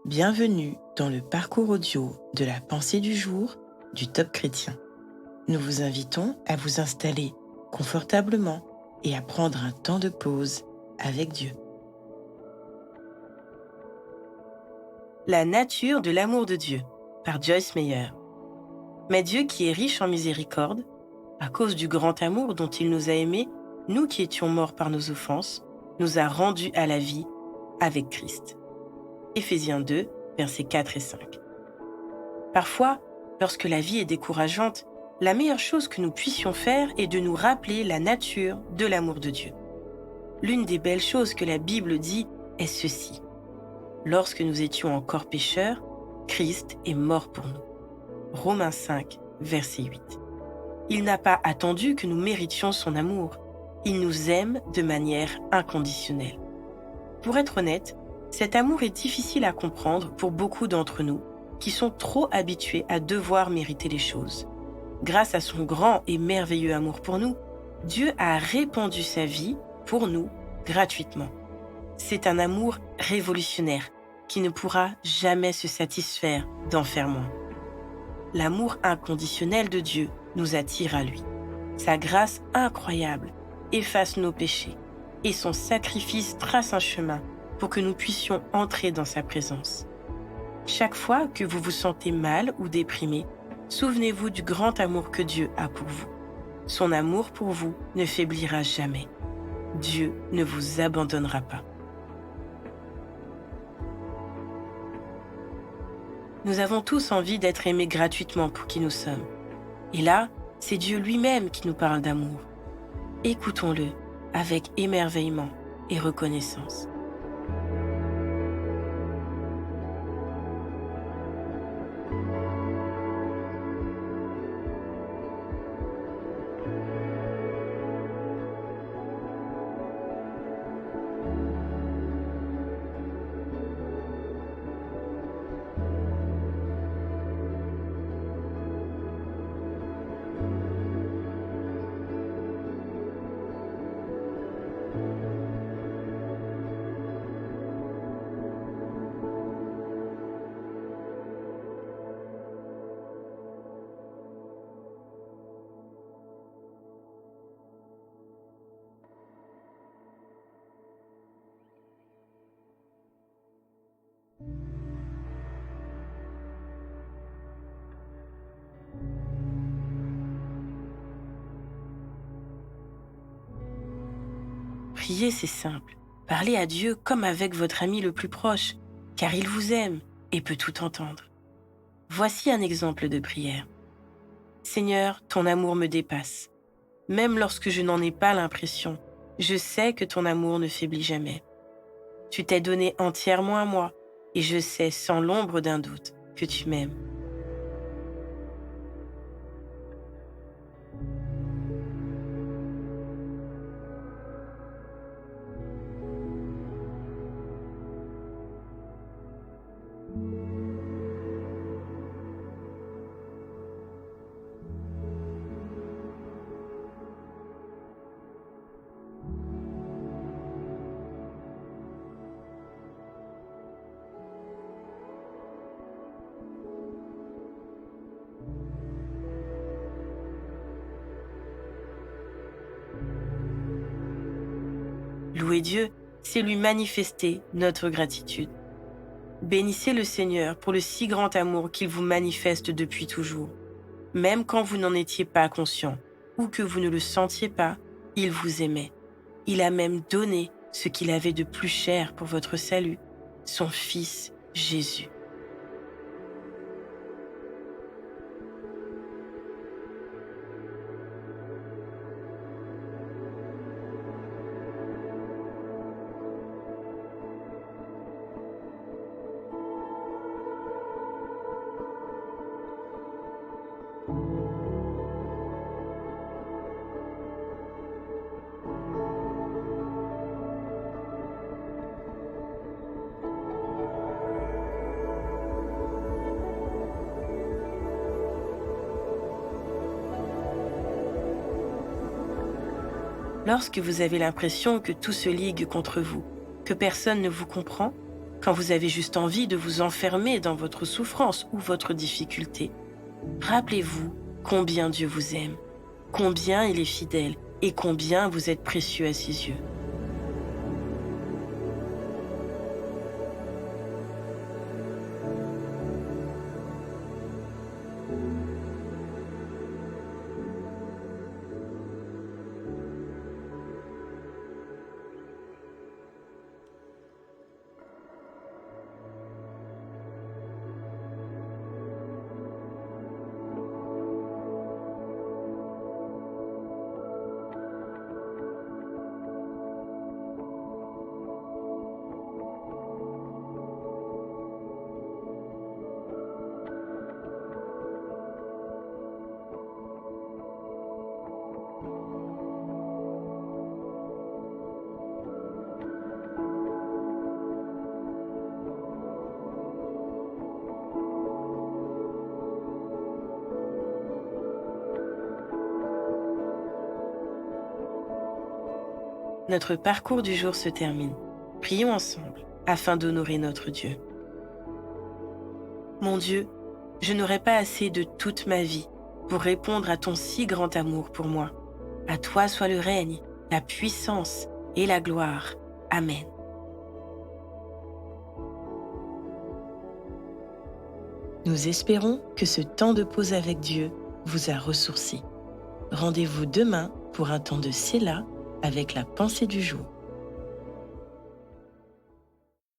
Bienvenue dans le parcours audio de la pensée du jour du Top Chrétien. Nous vous invitons à vous installer confortablement et à prendre un temps de pause avec Dieu. La nature de l'amour de Dieu par Joyce Meyer. Mais Dieu qui est riche en miséricorde, à cause du grand amour dont il nous a aimés, nous qui étions morts par nos offenses, nous a rendus à la vie avec Christ. Éphésiens 2, versets 4 et 5. Parfois, lorsque la vie est décourageante, la meilleure chose que nous puissions faire est de nous rappeler la nature de l'amour de Dieu. L'une des belles choses que la Bible dit est ceci. Lorsque nous étions encore pécheurs, Christ est mort pour nous. Romains 5, verset 8. Il n'a pas attendu que nous méritions son amour. Il nous aime de manière inconditionnelle. Pour être honnête, cet amour est difficile à comprendre pour beaucoup d'entre nous qui sont trop habitués à devoir mériter les choses. Grâce à son grand et merveilleux amour pour nous, Dieu a répandu sa vie pour nous gratuitement. C'est un amour révolutionnaire qui ne pourra jamais se satisfaire d'en faire moins. L'amour inconditionnel de Dieu nous attire à lui. Sa grâce incroyable efface nos péchés et son sacrifice trace un chemin pour que nous puissions entrer dans sa présence. Chaque fois que vous vous sentez mal ou déprimé, souvenez-vous du grand amour que Dieu a pour vous. Son amour pour vous ne faiblira jamais. Dieu ne vous abandonnera pas. Nous avons tous envie d'être aimés gratuitement pour qui nous sommes. Et là, c'est Dieu lui-même qui nous parle d'amour. Écoutons-le avec émerveillement et reconnaissance. Prier, c'est simple. Parlez à Dieu comme avec votre ami le plus proche, car il vous aime et peut tout entendre. Voici un exemple de prière. Seigneur, ton amour me dépasse. Même lorsque je n'en ai pas l'impression, je sais que ton amour ne faiblit jamais. Tu t'es donné entièrement à moi et je sais sans l'ombre d'un doute que tu m'aimes. Louer Dieu, c'est lui manifester notre gratitude. Bénissez le Seigneur pour le si grand amour qu'il vous manifeste depuis toujours. Même quand vous n'en étiez pas conscient ou que vous ne le sentiez pas, il vous aimait. Il a même donné ce qu'il avait de plus cher pour votre salut, son Fils Jésus. Lorsque vous avez l'impression que tout se ligue contre vous, que personne ne vous comprend, quand vous avez juste envie de vous enfermer dans votre souffrance ou votre difficulté, rappelez-vous combien Dieu vous aime, combien il est fidèle et combien vous êtes précieux à ses yeux. Notre parcours du jour se termine. Prions ensemble afin d'honorer notre Dieu. Mon Dieu, je n'aurai pas assez de toute ma vie pour répondre à ton si grand amour pour moi. À toi soit le règne, la puissance et la gloire. Amen. Nous espérons que ce temps de pause avec Dieu vous a ressourci. Rendez-vous demain pour un temps de Séla avec la pensée du jour.